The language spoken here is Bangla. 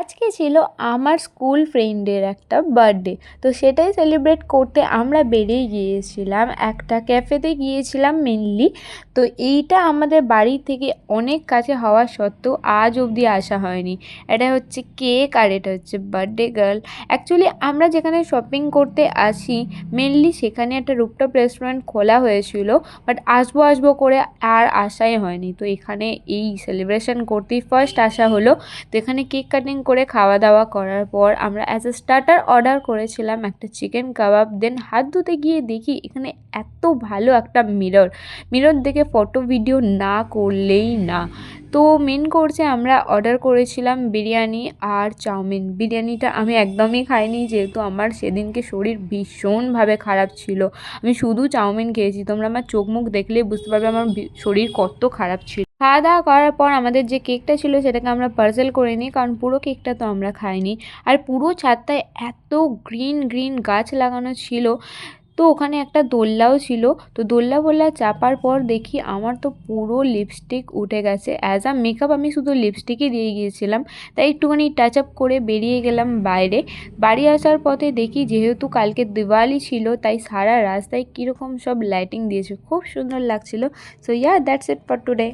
আজকে ছিল আমার স্কুল ফ্রেন্ডের একটা বার্থডে। তো সেটাই সেলিব্রেট করতে আমরা বেরিয়ে গিয়েছিলাম, একটা ক্যাফেতে গিয়েছিলাম মেনলি। তো এইটা আমাদের বাড়ি থেকে অনেক কাছে হওয়া সত্ত্বেও আজ অবধি আসা হয়নি। এটা হচ্ছে কেক আর এটা হচ্ছে বার্থডে গার্ল। অ্যাকচুয়ালি আমরা যেখানে শপিং করতে আসি মেনলি সেখানে একটা রুফটপ রেস্টুরেন্ট খোলা হয়েছিল, বাট আসবো আসবো করে আর আসাই হয়নি। তো এখানে এই সেলিব্রেশন করতেই ফার্স্ট আসা হলো। তো এখানে কেক কাটিং করে খাওয়া দাওয়া করার পর আমরা অ্যাজ এ স্টার্টার অর্ডার করেছিলাম একটা চিকেন কাবাব। দেন হাত ধুতে গিয়ে দেখি এখানে এত ভালো একটা মিরর দেখে ফটো ভিডিও না করলেই না। তো মেন কোর্সে আমরা অর্ডার করেছিলাম বিরিয়ানি আর চাউমিন। বিরিয়ানিটা আমি একদমই খাইনি, যেহেতু আমার সেদিনকে শরীর ভীষণভাবে খারাপ ছিল। আমি শুধু চাউমিন খেয়েছি, তোমরা আমার চোখ মুখ দেখলেই বুঝতে পারবে আমার শরীর কত খারাপ ছিল। খাওয়া দাওয়া করার পর আমাদের যে কেকটা ছিল সেটাকে আমরা পার্সেল করে নিই, কারণ পুরো কেকটা তো আমরা খাইনি। আর পুরো ছাদটায় এত গ্রিন গ্রিন গাছ লাগানো ছিল। তো ওখানে একটা দোলনাও ছিল। তো দোলনা চাপার পর দেখি আমার তো পুরো লিপস্টিক উঠে গেছে। অ্যাজ আ মেকআপ আমি শুধু লিপস্টিকই দিয়ে গিয়েছিলাম, তাই একটুখানি টাচ আপ করে বেরিয়ে গেলাম বাইরে। বাড়ি আসার পথে দেখি যেহেতু কালকে দিওয়ালি ছিল, তাই সারা রাস্তায় কীরকম সব লাইটিং দিয়েছে, খুব সুন্দর লাগছিল। So yeah, that's it for today.